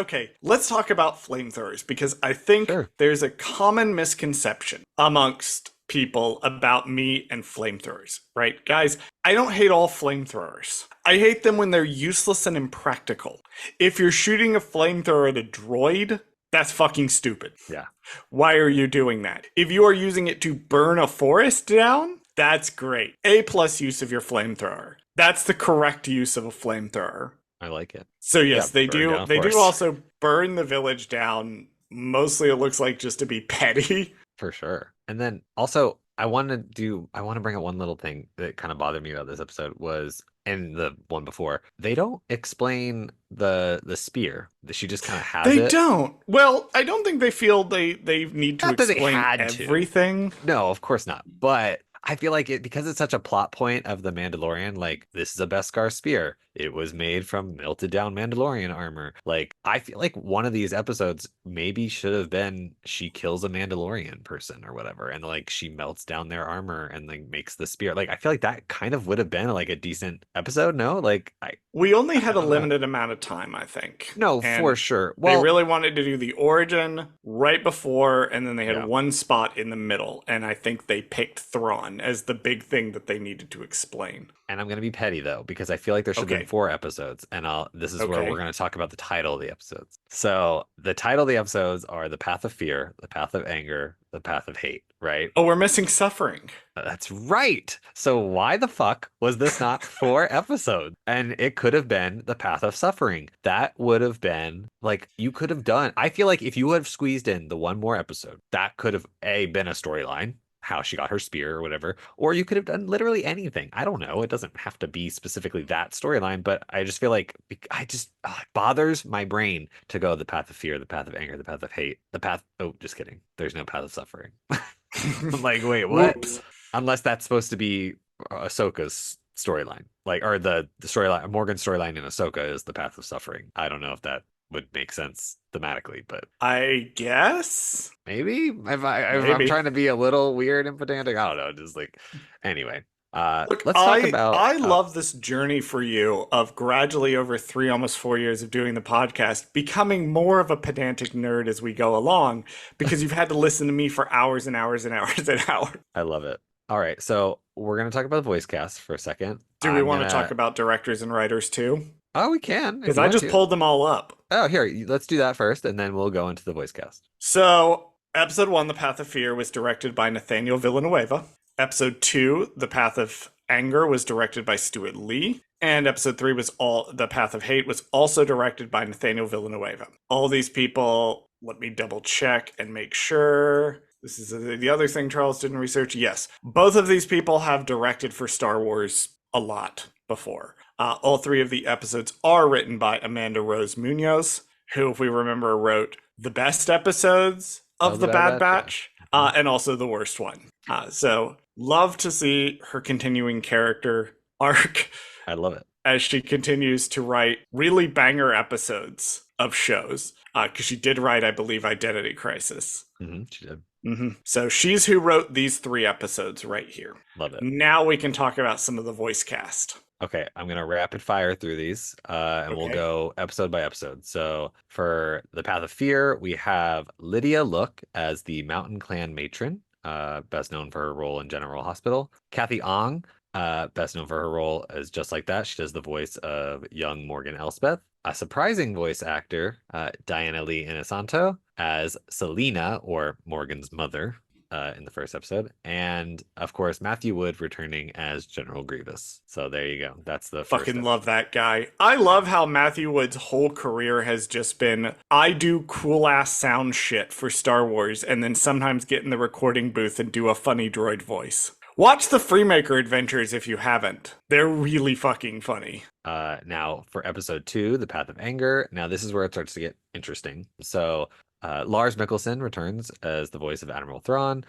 talk about flamethrowers because I think Sure. there's a common misconception amongst people about me and flamethrowers, right? Guys, I don't hate all flamethrowers. I hate them when they're useless and impractical. If you're shooting a flamethrower at a droid, that's fucking stupid. Yeah. Why are you doing that? If you are using it to burn a forest down, that's great. A plus use of your flamethrower. That's the correct use of a flamethrower. I like it. So yes, Yeah, they burn do. down a They do forest. also burn the village down. Mostly, it looks like just to be petty. For sure. And then also I want to bring up one little thing that kind of bothered me about this episode was and the one before, they don't explain the spear. She just kind of has They it. don't. Well, I don't think they feel they need to Not that they explain had to. everything. No, of course not. But I feel like it because it's such a plot point of the Mandalorian, like this is a Beskar spear. It was made from melted down Mandalorian armor. Like I feel like one of these episodes maybe should have been she kills a Mandalorian person or whatever, and like she melts down their armor and like makes the spear. Like I feel like that kind of would have been like a decent episode, no? Like We only I had a don't know. limited amount of time, I think. No, for And sure. they Well, really wanted to do the origin right before, and then they had yeah. one spot in the middle. And I think they picked Thrawn as the big thing that they needed to explain. And I'm gonna be petty though, because I feel like there should have been Okay. 4 episodes, and I'll this is where we're Okay. gonna talk about the title of the episodes. So the title of the episodes are The Path of Fear, The Path of Anger, The Path of Hate, right? Oh, we're missing suffering. That's right. So why the fuck was this not 4 episodes? And it could have been The Path of Suffering. That would have been like you could have done. I feel like if you would have squeezed in the one more episode, that could have A been a storyline, how she got her spear or whatever, or you could have done literally anything. I don't know. It doesn't have to be specifically that storyline, but I just feel like it bothers my brain to go the path of fear, the path of anger, the path of hate, the path. Oh, just kidding. There's no path of suffering. I'm like, wait, what? Whoops. Unless that's supposed to be Ahsoka's storyline, like, or the storyline, Morgan's storyline in Ahsoka is the path of suffering. I don't know if that would make sense thematically, but I guess. maybe if I'm Maybe. trying to be a little weird and pedantic, I don't know. Just like anyway, Look, let's talk I about. I love this journey for you of gradually over 3 almost 4 years of doing the podcast becoming more of a pedantic nerd as we go along because you've had to listen to me for hours and hours and hours and hours. I love it. All right, so we're gonna talk about the voice cast for a second. Do we I'm want to talk gonna. about directors and writers too? Oh, we can if Because you I want just to. pulled them all up. Oh, here, let's do that first, and then we'll go into the voice cast. So, episode 1, The Path of Fear, was directed by Nathaniel Villanueva. Episode 2, The Path of Anger, was directed by Stuart Lee. And episode 3 was all The Path of Hate was also directed by Nathaniel Villanueva. All these people, let me double check and make sure. This is the other thing Charles didn't research. Yes, both of these people have directed for Star Wars a lot before. All 3 of the episodes are written by Amanda Rose Munoz, who, if we remember, wrote the best episodes of The Bad Batch and also the worst one. So, love to see her continuing character arc I love it. as she continues to write really banger episodes of shows. Because she did write, I believe, Identity Crisis. She did. So she's who wrote these 3 episodes right here. Love it. Now we can talk about some of the voice cast. Okay, I'm gonna rapid fire through these, and we'll Okay. go episode by episode. So for the Path of Fear, we have Lydia Look as the Mountain Clan matron, best known for her role in General Hospital. Kathy Ong, best known for her role as Just Like That. She does the voice of young Morgan Elsbeth. A surprising voice actor, Diana Lee Inosanto, as Selena, or Morgan's mother, in the first episode. And of course, Matthew Wood returning as General Grievous. So there you go. That's the first Fucking episode. love that guy. I love how Matthew Wood's whole career has just been I do cool ass sound shit for Star Wars and then sometimes get in the recording booth and do a funny droid voice. Watch the Freemaker Adventures if you haven't. They're really fucking funny. Now for episode 2, The Path of Anger. Now this is where it starts to get interesting. So Lars Mikkelsen returns as the voice of Admiral Thrawn.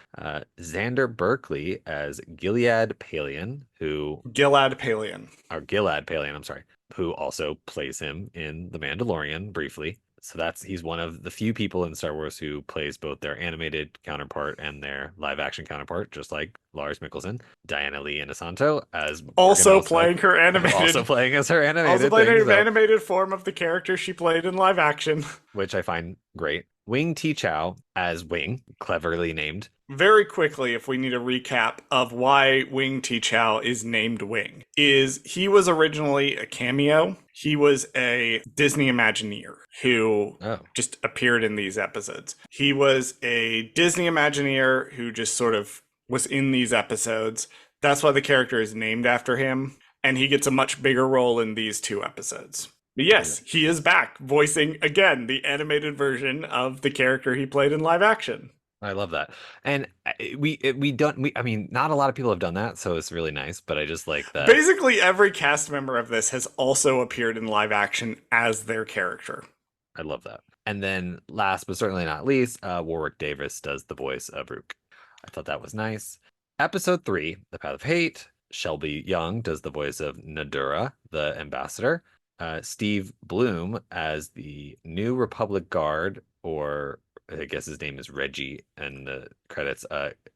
Xander Berkeley as Gilead Palian, Gilad Palian. I'm sorry, who also plays him in The Mandalorian briefly. So he's one of the few people in Star Wars who plays both their animated counterpart and their live action counterpart, just like Lars Mikkelsen. Diana Lee Inosanto as Morgan Also Elsbeth, playing her animated. also playing as her animated Also playing thing, her animated form of the character she played in live action. which I find great. Wing Ti Chow as Wing, cleverly named. Very quickly, if we need a recap of why Wing Ti Chow is named Wing, is he was originally a cameo. He was a Disney Imagineer who just appeared in these episodes. He was a Disney Imagineer who just sort of was in these episodes. That's why the character is named after him. And he gets a much bigger role in these 2 episodes. But yes, he is back, voicing, again, the animated version of the character he played in live action. I love that. And I mean, not a lot of people have done that, so it's really nice, but I just like that. Basically, every cast member of this has also appeared in live action as their character. I love that. And then last but certainly not least, Warwick Davis does the voice of Rook. I thought that was nice. Episode 3, The Path of Hate. Shelby Young does the voice of Nadura, the ambassador. Steve Bloom as the New Republic Guard, or I guess his name is Reggie, and the credits,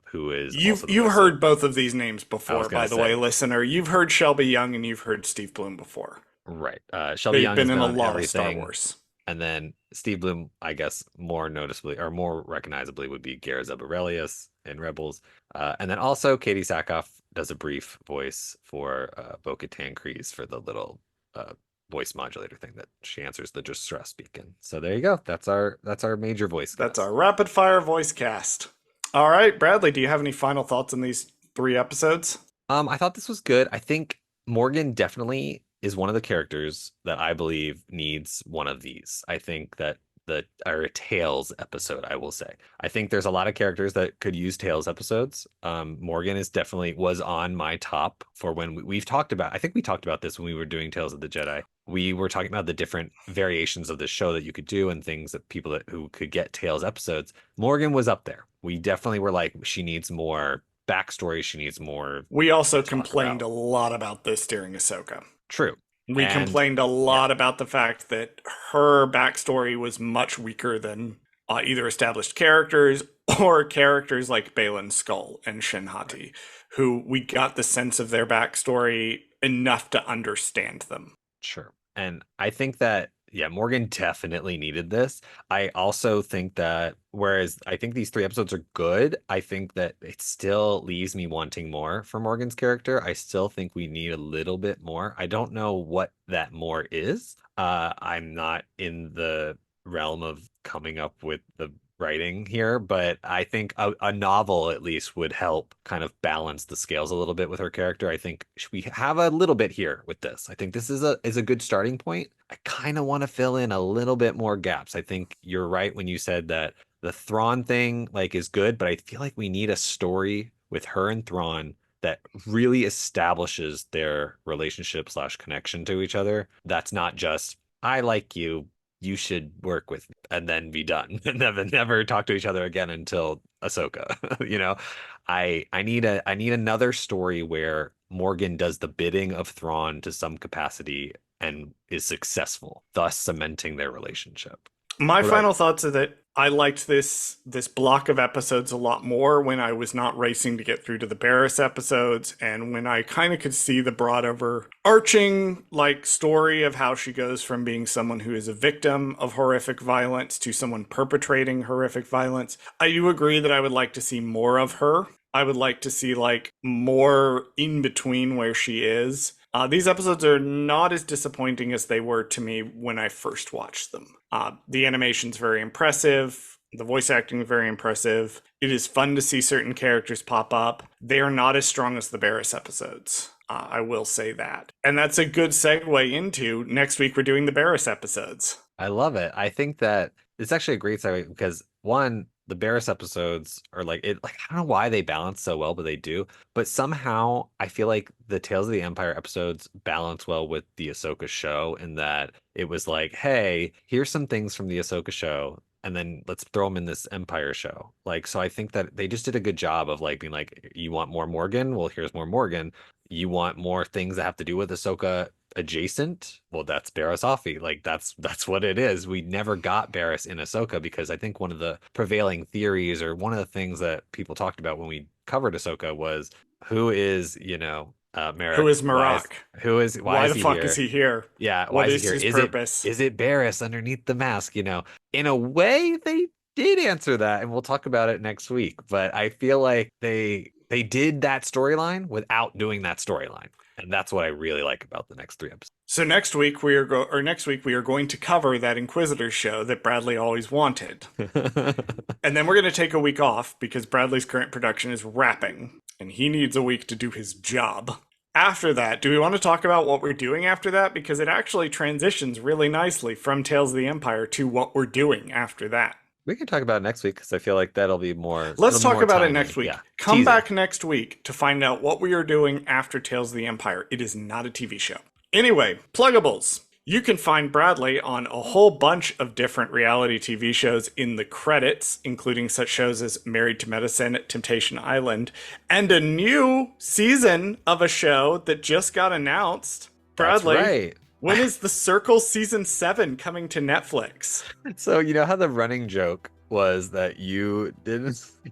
who is You've also the you've voice of. heard both of these names I was before, gonna by the way, say, listener. You've heard Shelby Young and you've heard Steve Bloom before. right. Shelby They've Young been has in been a on lot of Star everything, Wars. and then Steve Bloom, I guess, more noticeably or more recognizably would be Garza Aurelius in Rebels, and then also Katie Sackhoff does a brief voice for Bo-Katan Kryze for the little uh, voice modulator thing that she answers the distress beacon. So there you go. That's our major voice That's cast. our rapid fire voice cast. All right, Bradley, do you have any final thoughts on these 3 episodes? I thought this was good. I think Morgan definitely is one of the characters that I believe needs one of these. I think that the or a Tales episode, I will say. I think there's a lot of characters that could use Tales episodes. Morgan is definitely was on my top for when we've talked about. I think we talked about this when we were doing Tales of the Jedi. We were talking about the different variations of the show that you could do and things that people that who could get Tales episodes. Morgan was up there. We definitely were like, she needs more backstory. She needs more We also to talk complained about. a lot about this during Ahsoka. True. We And complained a yeah, lot about the fact that her backstory was much weaker than either established characters or characters like Balin Skull and Shin right. Hati, who we got the sense of their backstory enough to understand them. Sure. And I think that, yeah, Morgan definitely needed this. I also think that, whereas I think these 3 episodes are good, I think that it still leaves me wanting more for Morgan's character. I still think we need a little bit more. I don't know what that more is. I'm not in the realm of coming up with the writing here, but I think a novel at least would help kind of balance the scales a little bit with her character. I think we have a little bit here with this. I think this is a good starting point. I kind of want to fill in a little bit more gaps. I think you're right when you said that the Thrawn thing like is good, but I feel like we need a story with her and Thrawn that really establishes their relationship slash connection to each other. That's not just I like you, you should work with me, and then be done and never talk to each other again until Ahsoka. You know, I need another story where Morgan does the bidding of Thrawn to some capacity and is successful, thus cementing their relationship. My What about final thoughts are that I liked this block of episodes a lot more when I was not racing to get through to the Barris episodes, and when I kind of could see the broad overarching like story of how she goes from being someone who is a victim of horrific violence to someone perpetrating horrific violence. I do agree that I would like to see more of her. I would like to see like more in between where she is. These episodes are not as disappointing as they were to me when I first watched them. The animation's very impressive. The voice acting is very impressive. It is fun to see certain characters pop up. They are not as strong as the Barris episodes. I will say that. And that's a good segue into next week we're doing the Barris episodes. I love it. I think that it's actually a great segue because one, the Barris episodes are like it like I don't know why they balance so well, but they do. But somehow I feel like the Tales of the Empire episodes balance well with the Ahsoka show in that it was like, hey, here's some things from the Ahsoka show, and then let's throw them in this Empire show. Like, so I think that they just did a good job of like being like, you want more Morgan? Well, here's more Morgan. You want more things that have to do with Ahsoka adjacent? Well, that's Barriss Offee. Like that's what it is. We never got Barriss in Ahsoka because I think one of the prevailing theories or one of the things that people talked about when we covered Ahsoka was who is, Who Merrick? is Marak? Why Why is the he fuck is here? he here? Yeah, why What is he is here? his Is it purpose? is it Barriss underneath the mask? In a way, they did answer that, and we'll talk about it next week. But I feel like they did that storyline without doing that storyline, and that's what I really like about the next 3 episodes. So next week we are going to cover that Inquisitor show that Bradley always wanted. And then we're going to take a week off because Bradley's current production is wrapping and he needs a week to do his job. After that, do we want to talk about what we're doing after that? Because it actually transitions really nicely from Tales of the Empire to what we're doing after that. We can talk about it next week because I feel like Let's it'll be talk more about it next timely. week. Yeah, Come teaser. back next week to find out what we are doing after Tales of the Empire. It is not a TV show. Anyway, pluggables. You can find Bradley on a whole bunch of different reality TV shows in the credits, including such shows as Married to Medicine, Temptation Island, and a new season of a show that just got announced. That's Bradley, right. when is The Circle Season 7 coming to Netflix? So you know how the running joke was that you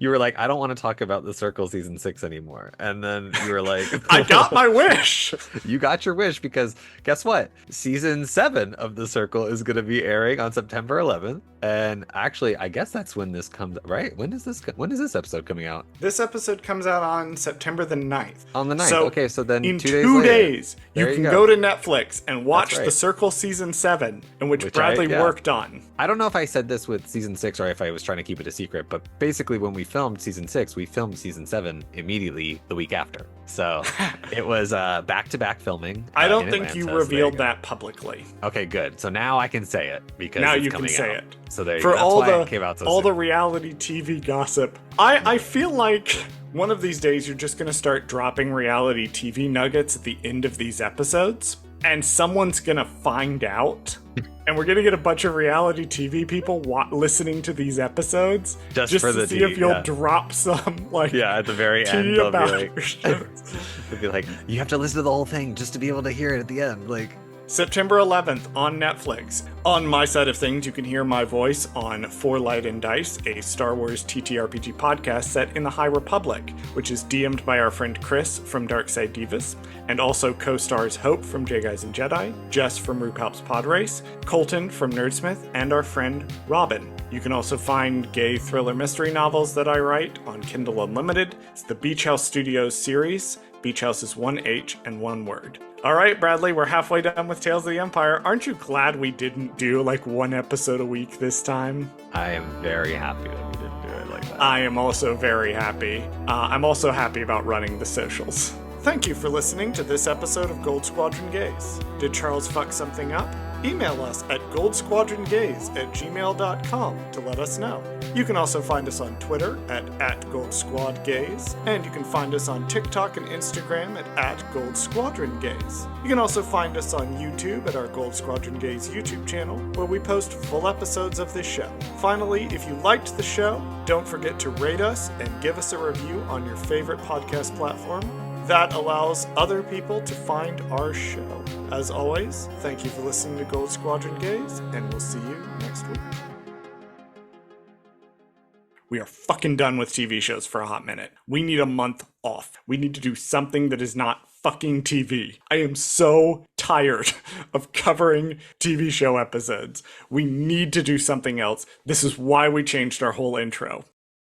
were like, I don't want to talk about The Circle season 6 anymore. And then you were like, I got my wish! you got your wish because guess what? Season 7 of The Circle is going to be airing on September 11th. And actually, I guess that's when this comes, right? When is this episode coming out? This episode comes out on September the 9th. On the 9th. So okay, so then in 2 days two later, days, you there can you go to Netflix and watch right. The Circle Season 7, in which Bradley worked on. I don't know if I said this with season 6 or if I was trying to keep it a secret, but basically when we filmed season 6, we filmed season 7 immediately the week after. So it was back-to-back filming. I don't in think Atlanta, you so revealed that publicly. Okay, good. So now I can say it because Now it's you can coming say out. it. So there you For go. That's all why the it came out so all soon. the reality TV gossip, I feel like one of these days you're just gonna start dropping reality TV nuggets at the end of these episodes, and someone's gonna find out. And we're gonna get a bunch of reality TV people listening to these episodes Just for to the see tea, if you'll yeah. drop some at the very tea end they'll be about like, your shows. they'll be like, you have to listen to the whole thing just to be able to hear it at the end. Like, September 11th on Netflix. On my side of things, you can hear my voice on For Light and Dice, a Star Wars TTRPG podcast set in the High Republic, which is DM'd by our friend Chris from Darkside Divas, and also co-stars Hope from J Guys and Jedi, Jess from RuPaul's Pod Race, Colton from Nerdsmith, and our friend Robin. You can also find gay thriller mystery novels that I write on Kindle Unlimited. It's the Beach House Studios series. Beach House is one H and one word. All right, Bradley, we're halfway done with Tales of the Empire. Aren't you glad we didn't do like one episode a week this time? I am very happy that we didn't do it like that. I am also very happy. I'm also happy about running the socials. Thank you for listening to this episode of Gold Squadron Gaze. Did Charles fuck something up? Email us at goldsquadrongaze@gmail.com to let us know. You can also find us on Twitter at @GoldSquadGaze, and you can find us on TikTok and Instagram at @GoldSquadronGaze. You can also find us on YouTube at our Gold Squadron Gaze YouTube channel, where we post full episodes of this show. Finally, if you liked the show, don't forget to rate us and give us a review on your favorite podcast platform. That allows other people to find our show. As always, thank you for listening to Gold Squadron Gaze, and we'll see you next week. We are fucking done with TV shows for a hot minute. We need a month off. We need to do something that is not fucking TV. I am so tired of covering TV show episodes. We need to do something else. This is why we changed our whole intro.